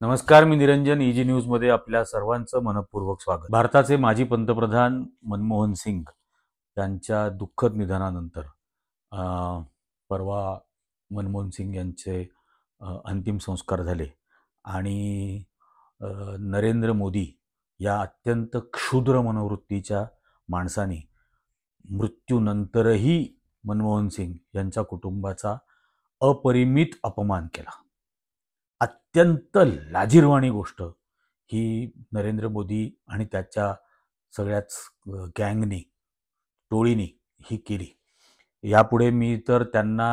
नमस्कार, मी Niranjan. Easy news मध्ये आपल्या सर्वांचं मनपूर्वक स्वागत. भारताचे माजी पंतप्रधान मनमोहन सिंग यांच्या दुःखद निधनानंतर परवा मनमोहन सिंग यांचे अंतिम संस्कार झाले आणि नरेंद्र मोदी या अत्यंत क्षुद्र मनोवृत्तीच्या माणसाने मृत्यूनंतरही मनमोहन सिंग यांच्या कुटुंबाचा अपरिमित अपमान केला. अत्यंत लाजिरवाणी गोष्ट ही नरेंद्र मोदी आणि त्याच्या सगळ्याच गँगनी टोळीनी ही केली. यापुढे मी तर त्यांना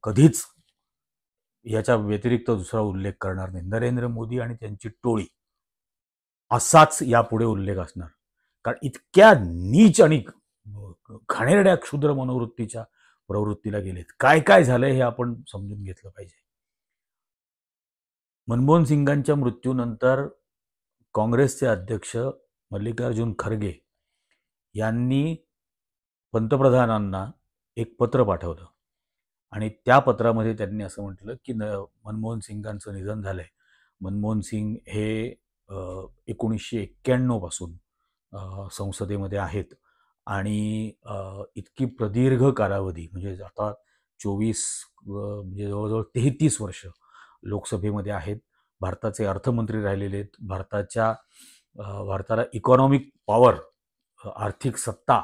कधीच याच्या व्यतिरिक्त दुसरा उल्लेख करणार नाही. नरेंद्र मोदी आणि त्यांची टोळी असाच यापुढे उल्लेख असणार, कारण इतक्या नीच आणि घाणेरड्या क्षुद्र मनोवृत्तीच्या प्रवृत्तीला गेलेत. काय काय झालंय हे आपण समजून घेतलं पाहिजे. मनमोहन सिंगांच्या मृत्यूनंतर काँग्रेसचे अध्यक्ष मल्लिकार्जुन खरगे यांनी पंतप्रधानांना एक पत्र पाठवलं आणि त्या पत्रामध्ये त्यांनी असं म्हटलं की मनमोहन सिंगांचं निधन झालंय. मनमोहन सिंग हे 1991 पासून संसदेमध्ये आहेत आणि इतकी प्रदीर्घ कालावधी म्हणजे आता 24 म्हणजे जवळजवळ 33 वर्ष लोकसभेमध्ये आहेत. भारताचे अर्थमंत्री राहिलेले आहेत. भारताला इकॉनॉमिक पॉवर, आर्थिक सत्ता,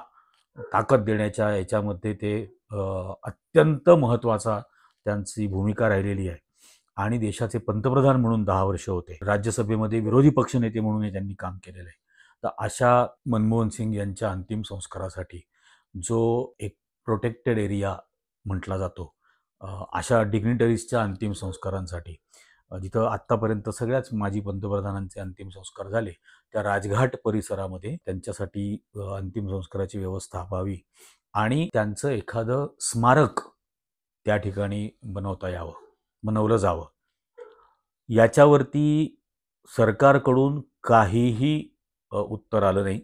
ताकद देण्याच्या याच्यामध्ये ते अत्यंत महत्त्वाचा त्यांची भूमिका राहिलेली आहे आणि देशाचे पंतप्रधान म्हणून 10 वर्ष होते. राज्यसभेमध्ये विरोधी पक्षनेते म्हणून त्यांनी काम केलेलं आहे. तर अशा मनमोहन सिंग यांच्या अंतिम संस्कारासाठी जो एक प्रोटेक्टेड एरिया म्हटला जातो, अशा डिग्निटरीजच्या अंतिम संस्कारांसाठी जिथं आत्तापर्यंत सगळ्याच माजी पंतप्रधानांचे अंतिम संस्कार झाले, त्या राजघाट परिसरामध्ये त्यांच्यासाठी अंतिम संस्काराची व्यवस्था व्हावी आणि त्यांचं एखादं स्मारक त्या ठिकाणी बनवलं जावं. याच्यावरती सरकारकडून काहीही उत्तर आलं नाही.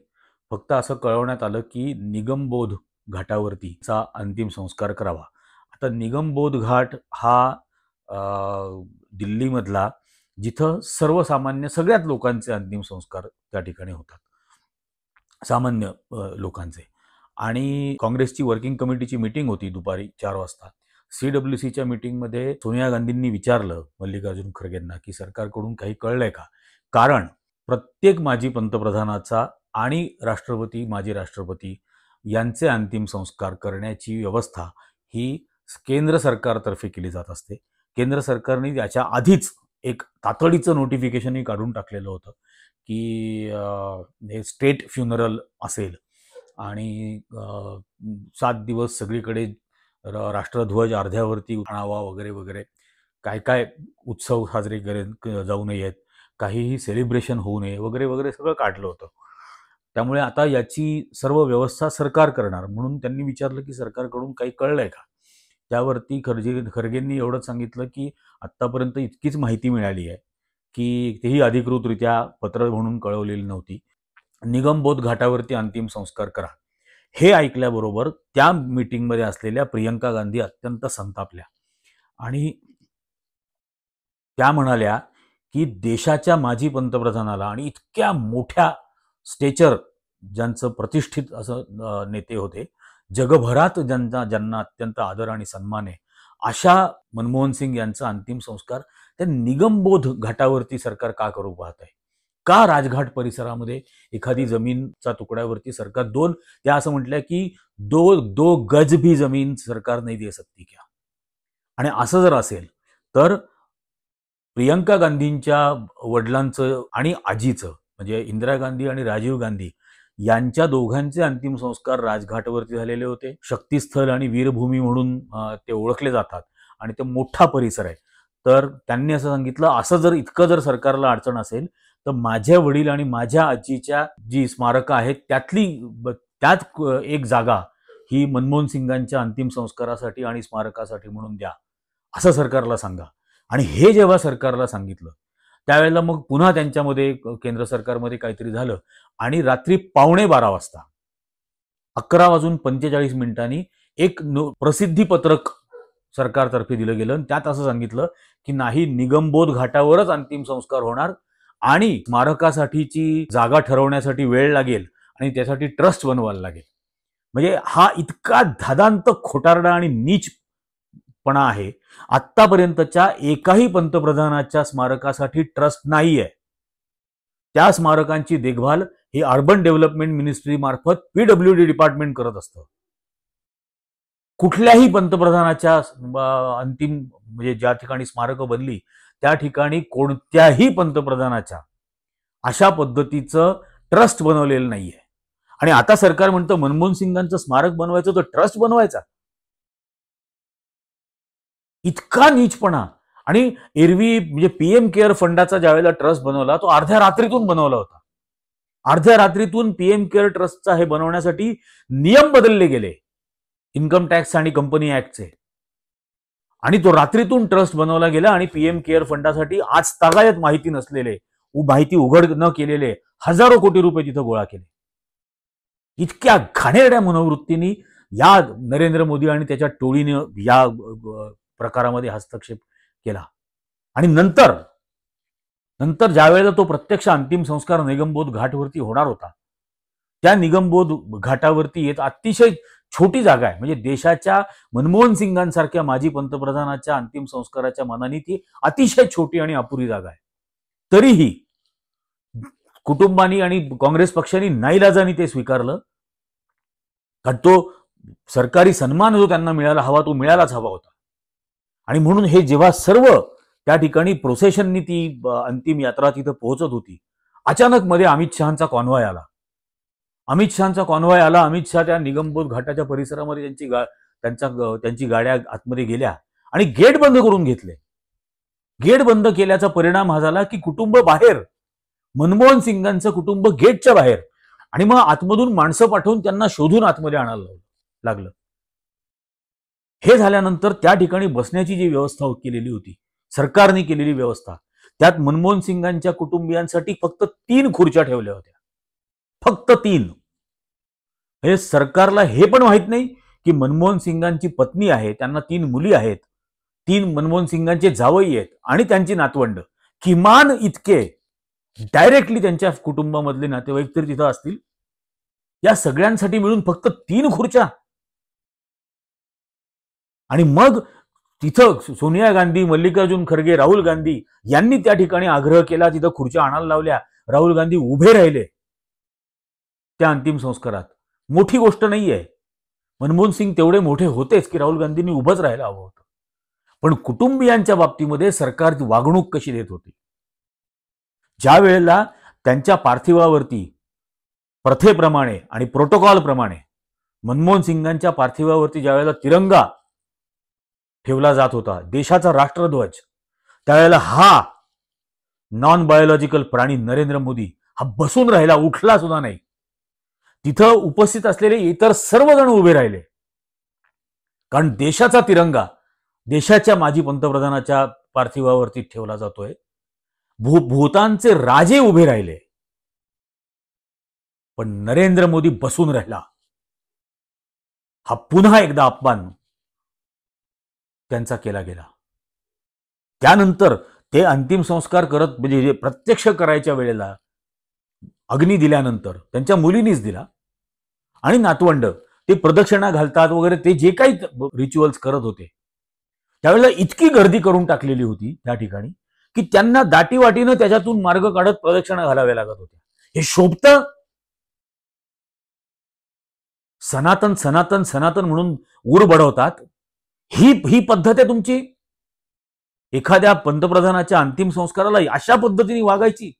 फक्त असं कळवण्यात आलं की निगमबोध घाटावरतीचा अंतिम संस्कार करावा. आता निगमबोध घाट हा दिल्लीमधला जिथं सर्वसामान्य सगळ्याच लोकांचे अंतिम संस्कार त्या ठिकाणी होतात, सामान्य लोकांचे. आणि काँग्रेसची वर्किंग कमिटीची मीटिंग होती दुपारी 4 वाजता. CWCच्या मीटिंगमध्ये सोनिया गांधींनी विचारलं मल्लिकार्जुन खरगेंना की सरकारकडून काही कळलंय का, कारण प्रत्येक माजी पंतप्रधानाचा आणि माजी राष्ट्रपती यांचे अंतिम संस्कार करण्याची व्यवस्था ही केंद्र सरकारतर्फे केली जात असते. केंद्र सरकारने याच्या आधीच एक तातडीचं नोटिफिकेशनही काढून टाकलेलं होतं की हे स्टेट फ्युनरल असेल आणि 7 दिवस सगळीकडे राष्ट्रध्वज अर्ध्यावरती आणावा वगैरे वगैरे, काय काय उत्सव साजरे जाऊ नयेत, काहीही सेलिब्रेशन होऊ नये वगैरे वगैरे सगळं काढलं होतं. त्यामुळे आता याची सर्व व्यवस्था सरकार करणार म्हणून त्यांनी विचारलं की सरकारकडून काही कळलंय का. त्यावरती खरगेंनी एवढंच सांगितलं की आत्तापर्यंत इतकीच माहिती मिळाली आहे की तेही अधिकृतरित्या पत्र म्हणून कळवलेली नव्हती. निगमबोध घाटावरती अंतिम संस्कार करा. हे ऐकल्याबरोबर त्या मीटिंगमध्ये असलेल्या प्रियंका गांधी अत्यंत संतापल्या आणि त्या म्हणाल्या की देशाच्या माजी पंतप्रधानाला आणि इतक्या मोठ्या स्टेचर ज्यांचं प्रतिष्ठित असं नेते होते, जगभरात ज्यांना अत्यंत आदर आणि सन्मान आहे, अशा मनमोहन सिंग यांचा अंतिम संस्कार त्या निगमबोध घाटावरती सरकार का करू पाहत आहे? का राजघाट परिसरामध्ये एखादी जमीनच्या तुकड्यावरती सरकार त्या असं म्हटलं की दो गज भी जमीन सरकार नाही दे सकती क्या. आणि असं जर असेल तर प्रियंका गांधींच्या वडिलांचं आणि आजीचं म्हणजे इंदिरा गांधी आणि राजीव गांधी यांच्या दोघांचे अंतिम संस्कार राजघाटवरती झालेले होते. शक्तीस्थळ आणि वीरभूमी म्हणून ते ओळखले जातात आणि ते मोठा परिसर आहे. तर त्यांनी असं सांगितलं, असं जर इतकं जर सरकारला अडचण असेल तर माझ्या वडील आणि माझ्या आजीच्या जी स्मारकं आहेत त्यात एक जागा ही मनमोहन सिंगांच्या अंतिम संस्कारासाठी आणि स्मारकासाठी म्हणून द्या, असं सरकारला सांगा. आणि हे जेव्हा सरकारला सांगितलं त्यावेळेला मग पुन्हा त्यांच्यामध्ये केंद्र सरकारमध्ये काहीतरी झालं आणि रात्री 12:15 वाजता 11:45 एक प्रसिद्धी पत्रक सरकारतर्फे दिलं गेलं. त्यात असं सांगितलं की नाही, निगमबोध घाटावरच अंतिम संस्कार होणार आणि स्मारकासाठीची जागा ठरवण्यासाठी वेळ लागेल आणि त्यासाठी ट्रस्ट बनवायला लागेल. म्हणजे हा इतका धादांत खोटारडा आणि नीचपणा आहे. आतापर्यंतच्या एकाही पंतप्रधानाच्या स्मारकासाठी ट्रस्ट नाहीये. त्या स्मारकांची देखभाल ही अर्बन डेव्हलपमेंट मिनिस्ट्री मार्फत PWD डिपार्टमेंट करत असतं. कुठल्याही पंतप्रधानाच्या अंतिम म्हणजे ज्या ठिकाणी स्मारकं बनली त्या ठिकाणी कोणत्याही पंतप्रधानाच्या अशा पद्धतीचं ट्रस्ट बनवलेलं नाहीये. आणि आता सरकार म्हणतं मनमोहन सिंगांचं स्मारक बनवायचं तर ट्रस्ट बनवायचा. इतका नीचपणा. आणि एरवी म्हणजे PM केअर फंडाचा ज्यावेळेला ट्रस्ट बनवला तो अर्ध्या रात्रीतून बनवला होता. अर्ध्या रात्रीतून PM केअर ट्रस्टचा हे बनवण्यासाठी नियम बदलले गेले इन्कम टॅक्स आणि कंपनी ऍक्टचे, आणि तो रात्रीतून ट्रस्ट बनवला गेला आणि PM केअर फंडासाठी आज तागायत माहिती नसलेले, माहिती उघड न केलेले हजारो कोटी रुपये तिथं गोळा केले. इतक्या घाणेरड्या मनोवृत्तीने या नरेंद्र मोदी आणि त्याच्या टोळीने या प्रकारामध्ये हस्तक्षेप केला. आणि नंतर ज्यावेळेला तो प्रत्यक्ष अंतिम संस्कार निगमबोध घाटवरती होणार होता, त्या निगमबोध घाटावरती येत अतिशय छोटी जागा आहे. म्हणजे देशाच्या मनमोहन सिंगांसारख्या माजी पंतप्रधानाच्या अंतिम संस्काराच्या मानाने ती अतिशय छोटी आणि अपुरी जागा आहे. तरीही कुटुंबांनी आणि काँग्रेस पक्षाने नाईलाजाने ते स्वीकारलं. कारण तो सरकारी सन्मान जो त्यांना मिळायला हवा तो मिळायलाच हवा होता. आणि म्हणून हे जेव्हा सर्व त्या ठिकाणी प्रोसेशननी ती अंतिम यात्रा तिथं पोहोचत होती, अचानक मध्ये अमित शहाचा कॉन्व्हॉय आला. अमित शहा त्या निगमबोध घाटाच्या परिसरामध्ये त्यांची गाड्या आतमध्ये गेल्या आणि गेट बंद करून घेतले. गेट बंद केल्याचा परिणाम हा झाला की कुटुंब बाहेर, मनमोहन सिंगांचं कुटुंब गेटच्या बाहेर, आणि मग आतमधून माणसं पाठवून त्यांना शोधून आतमध्ये आणायला लागलं. हे झाल्यानंतर त्या ठिकाणी बसण्याची जी व्यवस्था केलेली होती, सरकारने केलेली व्यवस्था, त्यात मनमोहन सिंगांच्या कुटुंबियांसाठी फक्त 3 खुर्च्या ठेवल्या होत्या. फक्त 3. हे सरकारला हे पण माहित नाही की मनमोहन सिंगांची पत्नी आहे, त्यांना 3 मुली आहेत, 3 मनमोहन सिंगांचे जावई आहेत आणि त्यांची नातवंड, किमान इतके डायरेक्टली त्यांच्या कुटुंबामधले नातेवाईक तरी तिथं असतील. या सगळ्यांसाठी मिळून फक्त 3 खुर्च्या. आणि मग तिथं सोनिया गांधी, मल्लिकार्जुन खरगे, राहुल गांधी यांनी त्या ठिकाणी आग्रह केला, तिथं खुर्च्या आणायला लावल्या. राहुल गांधी उभे राहिले त्या अंतिम संस्कारात. मोठी गोष्ट नाहीये. मनमोहन सिंग तेवढे मोठे होतेच की राहुल गांधींनी उभंच राहायला हवं होतं. पण कुटुंबियांच्या बाबतीमध्ये सरकार वागणूक कशी देत होती. ज्या वेळेला त्यांच्या पार्थिवावरती प्रथेप्रमाणे आणि प्रोटोकॉल प्रमाणे मनमोहन सिंगांच्या पार्थिवावरती ज्यावेळेला तिरंगा ठेवला जात होता, देशाचा राष्ट्रध्वज, त्यावेळेला हा नॉन बायोलॉजिकल प्राणी नरेंद्र मोदी हा बसून राहिला, उठला सुद्धा नाही. तिथं उपस्थित असलेले इतर सर्वजण उभे राहिले. कारण देशाचा तिरंगा देशाच्या माजी पंतप्रधानाच्या पार्थिवावरती ठेवला जातोय. भूतानचे राजे उभे राहिले, पण नरेंद्र मोदी बसून राहिला. हा पुन्हा एकदा अपमान त्यांचा केला गेला. त्यानंतर ते अंतिम संस्कार करत म्हणजे प्रत्यक्ष करायच्या वेळेला अग्नी दिल्यानंतर त्यांच्या मुलीनीच दिला आणि नातवंड ते प्रदक्षिणा घालतात वगैरे, ते जे काही रिच्युअल्स करत होते त्यावेळेला इतकी गर्दी करून टाकलेली होती त्या ठिकाणी की त्यांना दाटीवाटीनं त्याच्यातून मार्ग काढत प्रदक्षिणा घालाव्या लागत होत्या. हे शोभतं? सनातन सनातन सनातन म्हणून उर बढवतात. ही पद्धत आहे तुमची? एखाद्या पंतप्रधानाच्या अंतिम संस्काराला अशा पद्धतीने वागायची?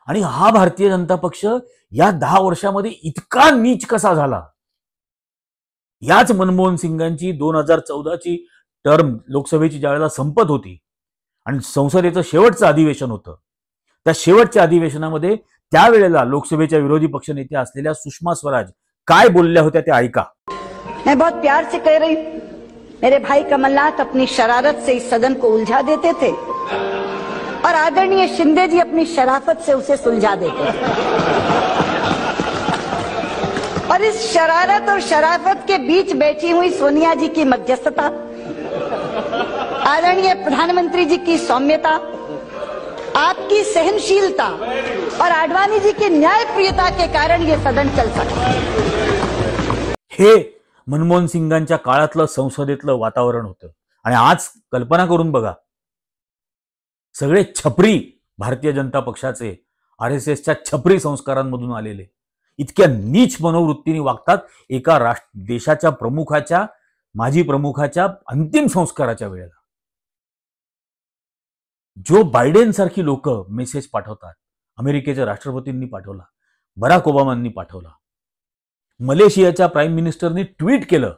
आणि हा भारतीय जनता पक्ष या 10 वर्षामध्ये इतका नीच कसा झाला? याच मनमोहन सिंगांची 2014ची टर्म लोकसभेची ज्यावेळेला संपत होती आणि संसदेचं शेवटचं अधिवेशन होतं, त्या शेवटच्या अधिवेशनामध्ये त्यावेळेला लोकसभेच्या विरोधी पक्षनेत्या असलेल्या सुषमा स्वराज काय बोलल्या होत्या ते ऐका. मैं बहुत प्यार से कह रही हूं, मेरे भाई कमलनाथ अपनी शरारत से इस सदन को उलझा देते थे और आदरणीय शिंदे जी अपनी शराफत से उसे सुलझा देते थे. और इस शरारत और शराफत के बीच बैठी हुई सोनिया जी की मध्यस्थता, आदरणीय प्रधानमंत्री जी की सौम्यता, आपकी सहनशीलता और आडवाणी जी की न्यायप्रियता के कारण ये सदन चल सका। हे मनमोहन सिंगांच्या काळातलं संसदेतलं वातावरण होतं. आणि आज कल्पना करून बघा, सगळे छपरी भारतीय जनता पक्षाचे RSSच्या छपरी संस्कारांमधून आलेले इतक्या नीच मनोवृत्तीने वागतात एका देशाच्या प्रमुखाच्या, माजी प्रमुखाच्या अंतिम संस्काराच्या वेळेला. जो बायडेन सारखी लोक मेसेज पाठवतात, अमेरिकेच्या राष्ट्रपतींनी पाठवला, बराक ओबामांनी पाठवला, मलेशियाच्या प्राईम मिनिस्टरनी ट्विट केलं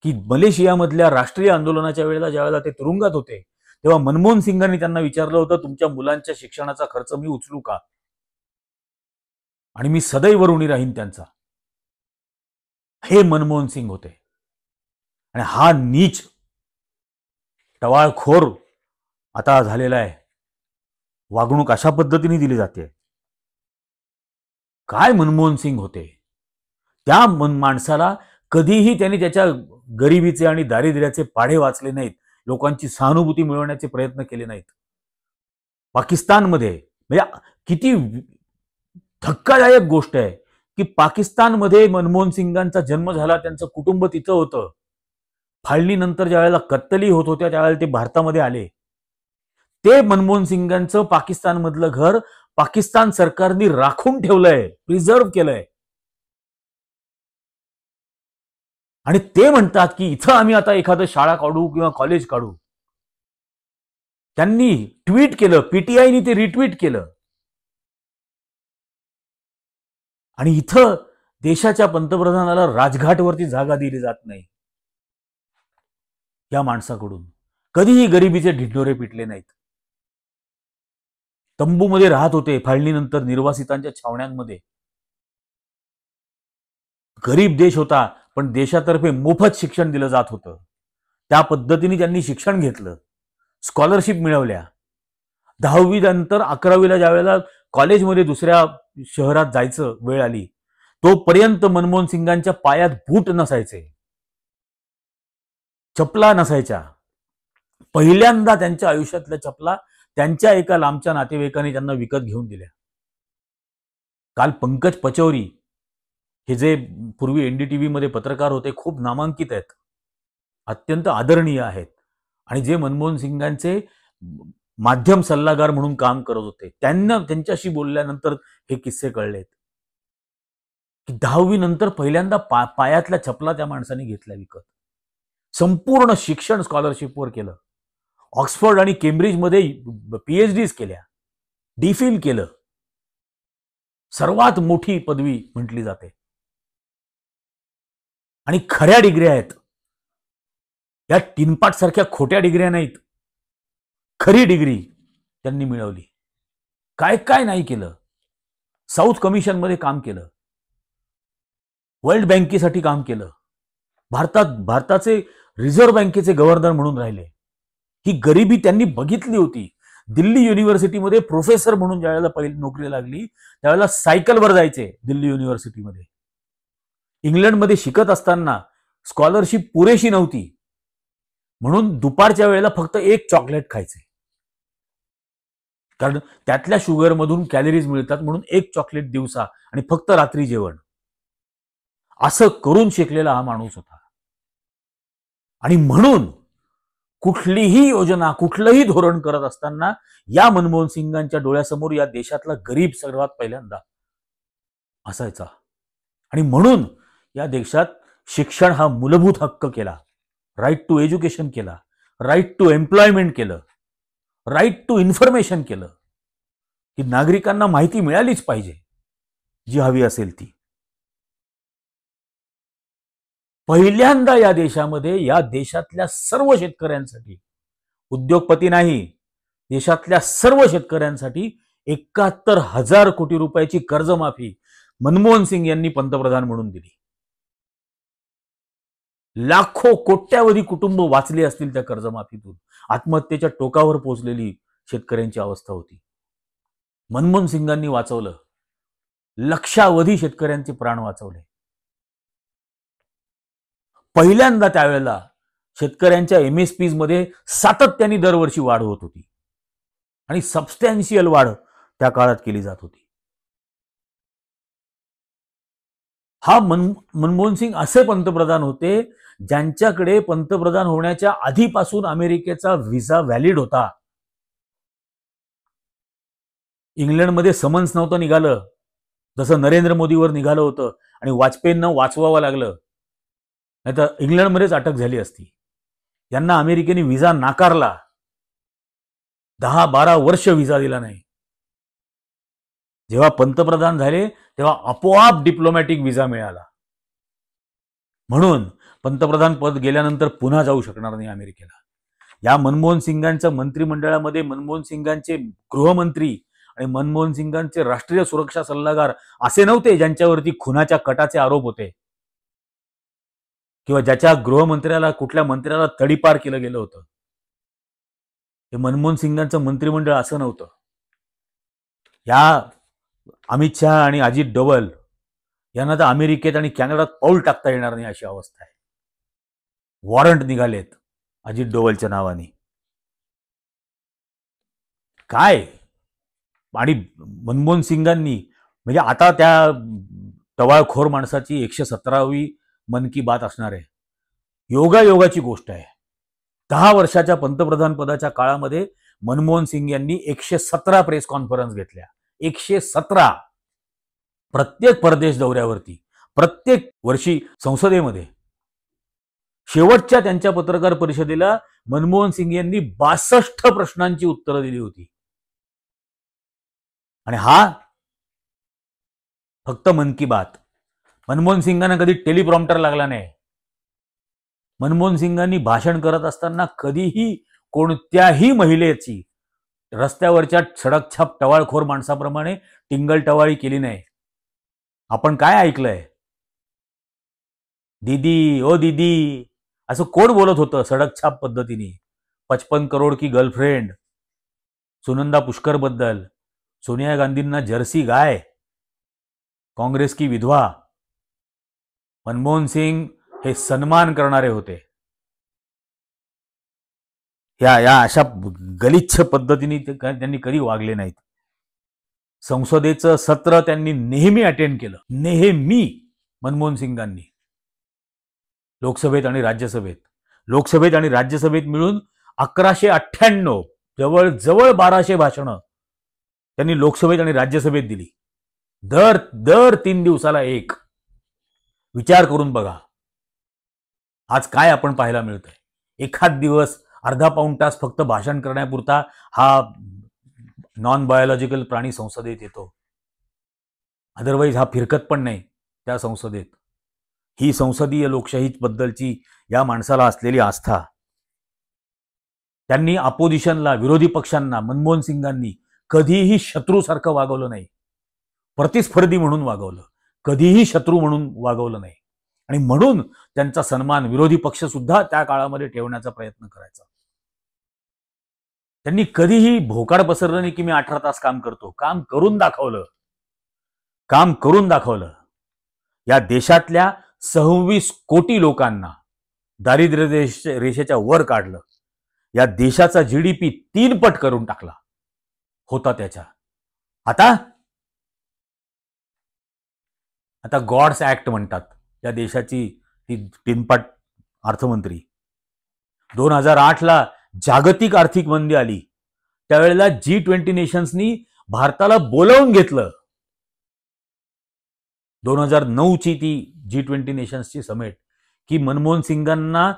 की मलेशियामधल्या राष्ट्रीय आंदोलनाच्या वेळेला ज्यावेळेला ते तुरुंगात होते तेव्हा मनमोहन सिंगांनी त्यांना विचारलं होतं, तुमच्या मुलांच्या शिक्षणाचा खर्च मी उचलू का, आणि मी सदैव ऋणी राहीन त्यांचा. हे मनमोहन सिंग होते. आणि हा नीच टवाळखोर आता झालेला आहे. वागणूक अशा पद्धतीने दिली जाते. काय मनमोहन सिंग होते. त्या माणसाला कधीही त्यांनी त्याच्या गरिबीचे आणि दारिद्र्याचे पाढे वाचले नाहीत, लोकांची सहानुभूती मिळवण्याचे प्रयत्न केले नाहीत. पाकिस्तानमध्ये म्हणजे किती धक्कादायक गोष्ट आहे की पाकिस्तानमध्ये मनमोहन सिंगांचा जन्म झाला, त्यांचं कुटुंब तिथं होतं. फाळणीनंतर ज्यावेळेला कत्तली होत होत्या त्यावेळेला ते भारतामध्ये आले. ते मनमोहन सिंगांचं पाकिस्तानमधलं घर पाकिस्तान सरकारने राखून ठेवलंय, प्रिझर्व्ह केलंय. आणि ते म्हणतात की इथं आम्ही आता एखादं शाळा काढू किंवा कॉलेज काढू. त्यांनी ट्विट केलं, पीटीआयनी ते रिट्विट केलं. आणि इथं देशाच्या पंतप्रधानाला राजघाटवरती जागा दिली जात नाही. या माणसाकडून कधीही गरिबीचे ढिंडोरे पिटले नाहीत. तंबूमध्ये राहत होते, फाळणीनंतर निर्वासितांच्या छावण्यांमध्ये. गरीब देश होता पण देशातर्फे मोफत शिक्षण दिलं जात होतं. त्या पद्धतीने त्यांनी शिक्षण घेतलं, स्कॉलरशिप मिळवल्या. 10वी नंतर 11वीला ज्यावेळेला कॉलेजमध्ये दुसऱ्या शहरात जायचं वेळ आली तोपर्यंत मनमोहन सिंगांच्या पायात बूट नसायचे, चपला नसायच्या. पहिल्यांदा त्यांच्या आयुष्यातल्या चपला त्यांच्या एका लांबच्या नातेवाईकांनी त्यांना विकत घेऊन दिल्या. काल पंकज पचौरी हे जे पूर्वी NDTV मध्ये पत्रकार होते, खूप नामांकित आहेत, अत्यंत आदरणीय आहेत, आणि जे मनमोहन सिंगांचे माध्यम सल्लागार म्हणून काम करत होते, त्यांच्याशी बोलल्यानंतर हे किस्से कळलेत की 10वी नंतर पहिल्यांदा पायातल्या चपला त्या माणसाने घेतल्या विकत. संपूर्ण शिक्षण स्कॉलरशिपवर केलं. ऑक्सफर्ड आणि केम्ब्रिजमध्ये PhDs केल्या, DPhil केलं. सर्वात मोठी पदवी म्हटली जाते. आणि खऱ्या डिग्र्या आहेत, या टिनपाट सारख्या खोट्या डिग्र्या नाहीत. खरी डिग्री त्यांनी मिळवली. काय काय नाही केलं. साऊथ कमिशनमध्ये काम केलं, वर्ल्ड बँकेसाठी काम केलं, भारताचे रिझर्व्ह बँकेचे गव्हर्नर म्हणून राहिले. ही गरिबी त्यांनी बघितली होती. दिल्ली युनिव्हर्सिटीमध्ये प्रोफेसर म्हणून ज्यावेळेला पहिली नोकरी लागली त्यावेळेला सायकलवर जायचे दिल्ली युनिव्हर्सिटीमध्ये. इंग्लंडमध्ये शिकत असताना स्कॉलरशिप पुरेशी नव्हती म्हणून दुपारच्या वेळेला फक्त एक चॉकलेट खायचे, कारण त्यातल्या शुगरमधून कॅलरीज मिळतात म्हणून एक चॉकलेट दिवसा आणि फक्त रात्री जेवण. असं करून शिकलेला हा माणूस होता. आणि म्हणून कुठलीही योजना, कुठलंही धोरण करत असताना या मनमोहन सिंगांच्या डोळ्यासमोर या देशातला गरीब सर्वात पहिल्यांदा असायचा. आणि म्हणून या देशात शिक्षण हा मूलभूत हक्क केला, राईट टू एज्युकेशन केला, राईट टू एम्प्लॉयमेंट केलं, राईट टू इन्फॉर्मेशन केलं, की नागरिकांना माहिती मिळालीच पाहिजे जी हवी असेल ती. पहिल्यांदा या देशामध्ये, या देशातल्या सर्व शेतकऱ्यांसाठी, उद्योगपती नाही, देशातल्या सर्व शेतकऱ्यांसाठी 71,000 कोटी रुपयाची कर्जमाफी मनमोहन सिंग यांनी पंतप्रधान म्हणून दिली. लाखो कोट्यावधी कुटुंब वाचले असतील त्या कर्जमाफीतून. आत्महत्येच्या टोकावर पोहोचलेली शेतकऱ्यांची अवस्था होती. मनमोहन सिंगांनी वाचवलं. लक्षावधी शेतकऱ्यांचे प्राण वाचवले. पहिल्यांदा त्यावेळेला शेतकऱ्यांच्या MSPs मध्ये सातत्याने दरवर्षी वाढ होत होती आणि सबस्टॅन्शियल वाढ त्या काळात केली जात होती. हा मनमोहन सिंग असे पंतप्रधान होते ज्यांच्याकडे पंतप्रधान होण्याच्या आधीपासून अमेरिकेचा व्हिसा व्हॅलिड होता. इंग्लंडमध्ये समन्स नव्हतं निघालं जसं नरेंद्र मोदीवर निघालं होतं आणि वाजपेयींना वाचवावं लागलं, नाहीतर इंग्लंडमध्येच अटक झाली असती. यांना अमेरिकेने व्हिसा नाकारला, 10-12 वर्ष व्हिसा दिला नाही. जेव्हा पंतप्रधान झाले तेव्हा आपोआप डिप्लोमॅटिक व्हिसा मिळाला. म्हणून पंतप्रधान पद गेल्यानंतर पुन्हा जाऊ शकणार नाही अमेरिकेला. या मनमोहन सिंगांच्या मंत्रिमंडळामध्ये मनमोहन सिंगांचे गृहमंत्री आणि मनमोहन सिंगांचे राष्ट्रीय सुरक्षा सल्लागार असे नव्हते ज्यांच्यावरती खुनाच्या कटाचे आरोप होते किंवा ज्याच्या गृहमंत्र्याला कुठल्या मंत्र्याला तडीपार केलं गेलं होतं. हे मनमोहन सिंगांचं मंत्रिमंडळ असं नव्हतं. या अमित शहा आणि अजित डोवल यांना तर अमेरिकेत आणि कॅनडात पाऊल टाकता येणार नाही अशी अवस्था आहे. वॉरंट निघालेत अजित डोवलच्या नावाने. काय आणि मनमोहन सिंगांनी म्हणजे आता त्या टवाळखोर माणसाची 117वी मन की बात असणार आहे. योगायोगाची गोष्ट आहे. 10 वर्षाच्या पंतप्रधान पदाच्या काळामध्ये मनमोहन सिंग यांनी 117 प्रेस कॉन्फरन्स घेतल्या. 117. प्रत्येक परदेश दौऱ्यावरती, प्रत्येक वर्षी संसदेमध्ये. शेवटच्या त्यांच्या पत्रकार परिषदेला मनमोहन सिंग यांनी 62 प्रश्नांची उत्तरं दिली होती. आणि हा फक्त मन की बात. मनमोहन सिंगांना कधी टेलिप्रॉम्प्टर लागला नाही. मनमोहन सिंगांनी भाषण करत असताना कधीही कोणत्याही महिलेची रस्त्यावरच्या सडकछाप टवाळखोर माणसाप्रमाणे टिंगल टवाळी केली नाही. आपण काय ऐकलंय? दीदी ओ दीदी असं कोण बोलत होतं सडकछाप पद्धतीने? 55 करोड की गर्लफ्रेंड, सुनंदा पुष्कर बद्दल, सोनिया गांधींना जर्सी गाय, काँग्रेस की विधवा. मनमोहन सिंग हे सन्मान करणारे होते. या अशा गलिच्छ पद्धतीने त्यांनी कधी वागले नाहीत. संसदेचं सत्र त्यांनी नेहमी अटेंड केलं. नेहमी मनमोहन सिंगांनी लोकसभेत आणि राज्यसभेत मिळून 1198 जवळ 1200 भाषणं त्यांनी लोकसभेत आणि राज्यसभेत दिली. दर 3 दिवसाला एक. विचार करून बघा आज काय आपण पाहायला मिळतंय. एखाद दिवस अर्धा पाऊण तास फक्त भाषण करण्यापुरता हा नॉन बायोलॉजिकल प्राणी संसदेत येतो. अदरवाईज हा फिरकत पण नाही त्या संसदेत. ही संसदीय लोकशाही बद्दलची या माणसाला असलेली आस्था. त्यांनी अपोजिशनला, विरोधी पक्षांना मनमोहन सिंगांनी कधीही शत्रूसारखं वागवलं नाही. प्रतिस्पर्धी म्हणून वागवलं, कधीही शत्रू म्हणून वागवलं नाही. आणि म्हणून त्यांचा सन्मान विरोधी पक्ष सुद्धा त्या काळामध्ये ठेवण्याचा प्रयत्न करायचा. त्यांनी कधीही भोकाड पसरलं नाही की मी 18 तास काम करतो. काम करून दाखवलं. या देशातल्या 26 कोटी लोकांना दारिद्र्य रेषेच्या वर काढलं. या देशाचा GDP 3 पट करून टाकला होता त्याच्या. आता गॉड्स ऍक्ट म्हणतात या देशाची ती 3 पट अर्थमंत्री. 2008ला जागतिक आर्थिक मंदी आली. त्यावेळेला G20 नेशन्सनी भारताला बोलावून घेतलं. 2009ची ती G20 नेशन्सची समिट की मनमोहन सिंगांना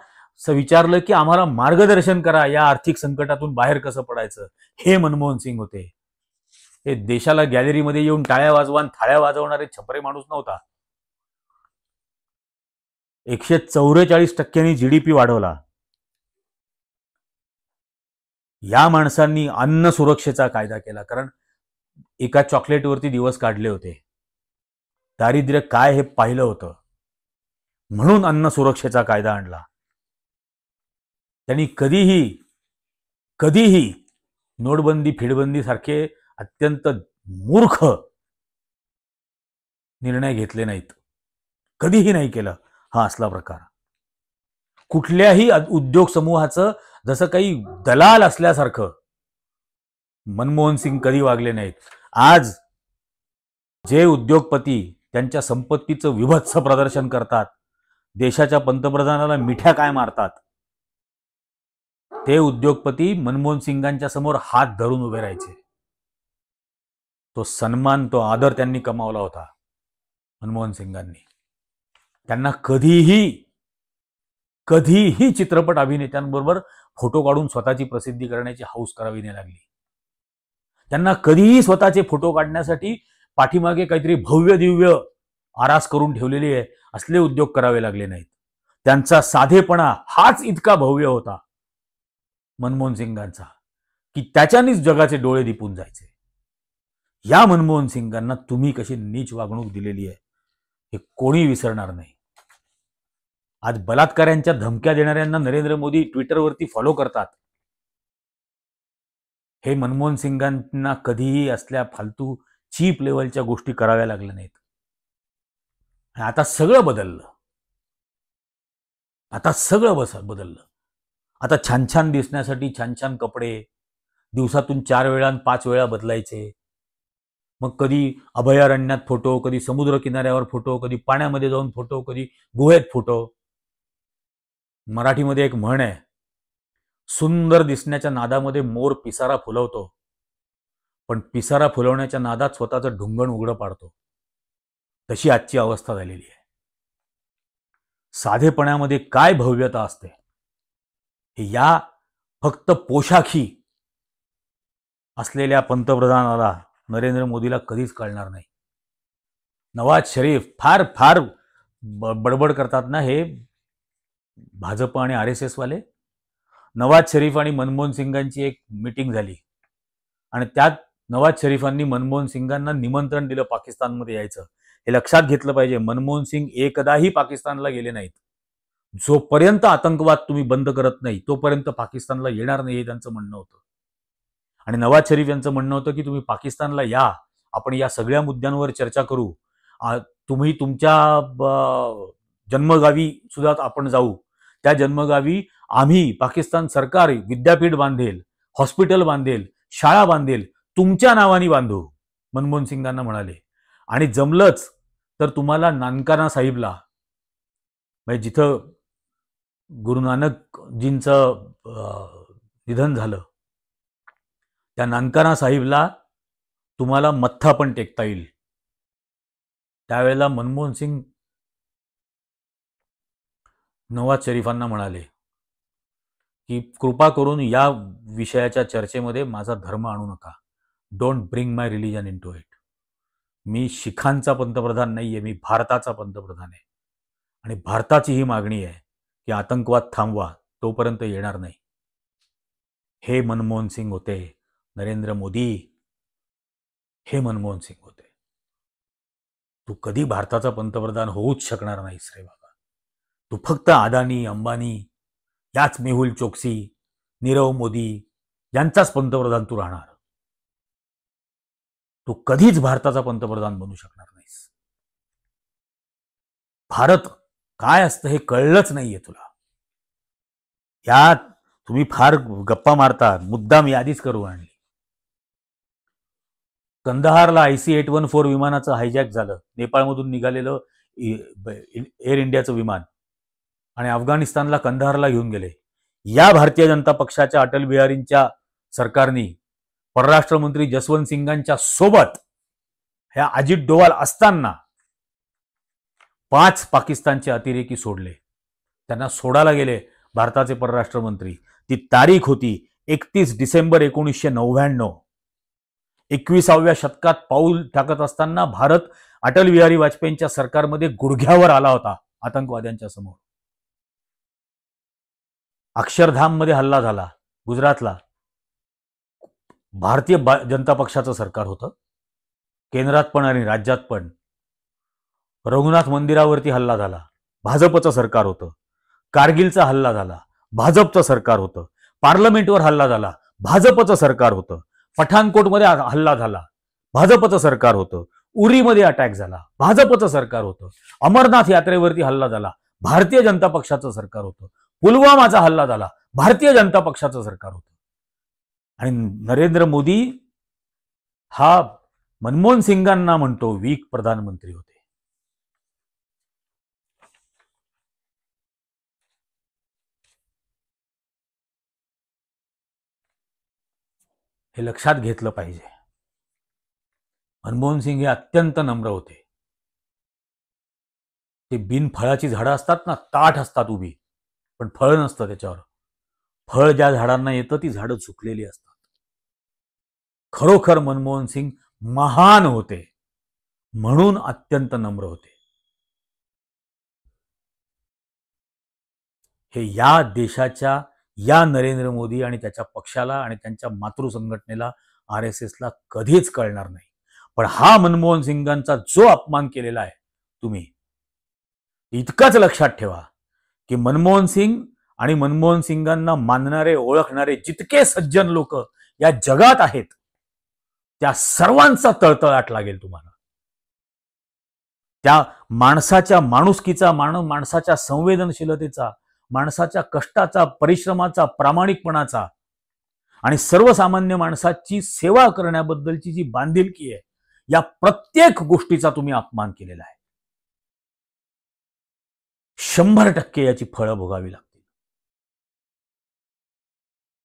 विचारलं की आम्हाला मार्गदर्शन करा या आर्थिक संकटातून बाहेर कसं पडायचं. हे मनमोहन सिंग होते. हे देशाला गॅलरीमध्ये येऊन टाळ्या वाजवा थाळ्या वाजवणारे छपरे माणूस नव्हता. 144% GDP वाढवला. या माणसांनी अन्न सुरक्षेचा कायदा केला. कारण एका चॉकलेटवरती दिवस काढले होते. दारिद्र्य काय हे पाहिलं होतं म्हणून अन्न सुरक्षेचा कायदा आणला. त्यांनी कधीही नोटबंदी फिडबंदी सारखे अत्यंत मूर्ख निर्णय घेतले नाहीत, कधीही नाही केलं हा असला प्रकार. कुठल्याही उद्योग समूहाचं जसं काही दलाल असल्यासारखं मनमोहन सिंग कधी वागले नाहीत. आज जे उद्योगपती त्यांच्या संपत्तीचं विभत्स प्रदर्शन करतात, देशाच्या पंतप्रधानाला मिठ्या काय मारतात, ते उद्योगपती मनमोहन सिंगांच्या समोर हात धरून उभे राहायचे. तो सन्मान, तो आदर त्यांनी कमावला होता मनमोहन सिंगांनी. त्यांना कधीही चित्रपट अभिनेत्यांबरोबर फोटो काढून स्वतःची प्रसिद्धी करण्याची हौस करावी नाही लागली. त्यांना कधीही स्वतःचे फोटो काढण्यासाठी पाठीमागे काहीतरी भव्य दिव्य आरास करून ठेवलेली आहे असले उद्योग करावे लागले नाहीत. त्यांचा साधेपणा हाच इतका भव्य होता मनमोहन सिंगांचा की त्याच्यानेच जगाचे डोळे दिपून जायचे. या मनमोहन सिंगांना तुम्ही कशी नीच वागणूक दिलेली आहे हे कोणी विसरणार नाही. आज बलात्काऱ्यांच्या धमक्या देणाऱ्यांना नरेंद्र मोदी ट्विटरवरती फॉलो करतात. हे मनमोहन सिंगांना कधीही असल्या फालतू चीप लेवलच्या गोष्टी कराव्या लागल्या नाहीत. आता सगळं बदललं. आता छान छान दिसण्यासाठी छान छान कपडे दिवसातून 4 वेळा 5 वेळा बदलायचे. मग कधी अभयारण्यात फोटो, कधी समुद्र किनाऱ्यावर फोटो, कधी पाण्यामध्ये जाऊन फोटो, कधी गुहेत फोटो. मराठीमध्ये एक म्हण आहे, सुंदर दिसण्याच्या नादामध्ये मोर पिसारा फुलवतो, पण पिसारा फुलवण्याच्या नादात स्वतःचं ढुंगण उघडं पाडतो. तशी आजची अवस्था झालेली आहे. साधेपणामध्ये काय भव्यता असते हे या फक्त पोशाखी असलेल्या पंतप्रधानाला नरेंद्र मोदीला कधीच कळणार नाही. नवाज शरीफ फार बडबड करतात ना हे भाजप आणि RSS वाले. नवाज शरीफ आणि मनमोहन सिंगांची एक मीटिंग झाली आणि त्यात नवाज शरीफांनी मनमोहन सिंगांना निमंत्रण दिलं पाकिस्तानमध्ये यायचं. हे लक्षात घेतलं पाहिजे, मनमोहन सिंग एकदाही पाकिस्तानला गेले नाहीत. जोपर्यंत आतंकवाद तुम्ही बंद करत नाही तोपर्यंत पाकिस्तानला येणार नाही हे त्यांचं म्हणणं होतं. आणि नवाज शरीफ यांचं म्हणणं होतं की तुम्ही पाकिस्तानला या, आपण या सगळ्या मुद्द्यांवर चर्चा करू, तुम्ही तुमच्या जन्मगावी सुद्धा आपण जाऊ, त्या जन्मगावी आम्ही पाकिस्तान सरकार विद्यापीठ बांधेल, हॉस्पिटल बांधेल, शाळा बांधेल, तुमच्या नावाने बांधू, मनमोहन सिंगांना म्हणाले. आणि जमलंच तर तुम्हाला नानकाना साहिबला, म्हणजे जिथं गुरु नानकजींचं निधन झालं, त्या नानकाना साहिबला तुम्हाला मत्था पण टेकता येईल. त्यावेळेला मनमोहन सिंग नवाज शरीफांना म्हणाले की कृपा करून या विषयाच्या चर्चेमध्ये माझा धर्म आणू नका. Don't bring my religion into it. मी शिखांचा पंतप्रधान नाहीये, मी भारताचा पंतप्रधान आहे. आणि भारताची ही मागणी आहे की आतंकवाद थांबवा, तोपर्यंत येणार नाही. हे मनमोहन सिंग होते. नरेंद्र मोदी हे मनमोहन सिंग होते. तू कधी भारताचा पंतप्रधान होऊच शकणार नाहीस रे बाबा. तू फक्त अदानी, अंबानी, याच मेहुल चोक्सी, नीरव मोदी यांचाच पंतप्रधान तू राहणार. तू कधीच भारताचा पंतप्रधान बनू शकणार नाहीस. भारत काय असतं हे कळलंच नाहीये तुला. यात तुम्ही फार गप्पा मारता. मुद्दाम यादीच करू आणली. कंदहारला IC-814 विमानाचं हायजॅक झालं. नेपाळमधून निघालेलं एअर इंडियाचं विमान आणि अफगाणिस्तानला कंदहारला घेऊन गेले. या भारतीय जनता पक्षाच्या अटल बिहारींच्या सरकारने परराष्ट्र मंत्री जसवंत सिंगांच्या सोबत ह्या अजित डोवाल असताना 5 पाकिस्तानचे अतिरेकी सोडले. त्यांना सोडायला गेले भारताचे परराष्ट्र मंत्री. ती तारीख होती 31 डिसेंबर 1999. 21व्या शतकात पाऊल टाकत असताना भारत अटल बिहारी वाजपेयींच्या सरकारमध्ये गुडघ्यावर आला होता आतंकवाद्यांच्या समोर. अक्षरधाम मध्ये हल्ला झाला गुजरातला. भारतीय जनता पक्षाचं सरकार होतं, केंद्रात पण आणि राज्यात पण. रघुनाथ मंदिरावरती हल्ला झाला, भाजपचं सरकार होतं. कारगिलचा हल्ला झाला, भाजपचं सरकार होतं. पार्लमेंटवर हल्ला झाला, भाजपचं सरकार होतं. पठाणकोटमध्ये हल्ला झाला, भाजपचं सरकार होतं. उरीमध्ये अटॅक झाला, भाजपचं सरकार होतं, अमरनाथ यात्रेवरती हल्ला झाला, भारतीय जनता पक्षाचं सरकार होतं, पुलवामाचा हल्ला झाला, भारतीय जनता पक्षाचं सरकार होतं. आणि नरेंद्र मोदी हा मनमोहन सिंगांना म्हणतो वीक प्रधानमंत्री होते. हे लक्षात घेतलं पाहिजे. मनमोहन सिंग हे अत्यंत नम्र होते. ते बिनफळाची झाडं असतात ना, ताठ असतात उभी, पण फळ नसतं त्याच्यावर. फळ ज्या झाडांना येतं ती झाडं झुकलेली असतात. खरोखर मनमोहन सिंग महान होते, म्हणून अत्यंत नम्र होते. हे या देशाच्या, या नरेंद्र मोदी आणि त्याच्या पक्षाला आणि त्यांच्या मातृ संघटनेला RSSला कधीच कळणार नाही. पण हा मनमोहन सिंगांचा जो अपमान केलेला आहे तुम्ही, इतकंच लक्षात ठेवा की मनमोहन सिंग आणि मनमोहन सिंगांना मानणारे, ओळखणारे जितके सज्जन लोक या जगात आहेत, त्या सर्वांचा तळतळाट लागेल तुम्हाला. त्या माणसाच्या माणुसकीचा, माणसाच्या संवेदनशीलतेचा, माणसाच्या कष्टाचा, परिश्रमाचा, प्रामाणिकपणाचा आणि सर्वसामान्य माणसाची सेवा करण्याबद्दलची जी बांधिलकी आहे, या प्रत्येक गोष्टीचा तुम्ही अपमान केलेला आहे. 100% याची फळं भोगावी लागतील.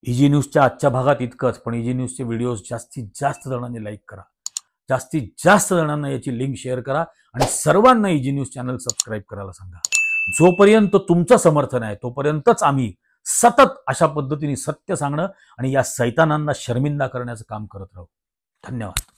इजी न्यूजच्या आजच्या भागात इतकंच. पण इजी न्यूजचे व्हिडिओज जास्तीत जास्त जणांनी लाईक करा, जास्तीत जास्त जणांना याची लिंक शेअर करा आणि सर्वांना इजी न्यूज चॅनल सबस्क्राईब करायला सांगा. जोपर्यंत तुमचं समर्थन आहे तोपर्यंतच आम्ही सतत अशा पद्धतीने सत्य सांगणं आणि या सैतानांना शर्मिंदा करण्याचं काम करत राहू. धन्यवाद.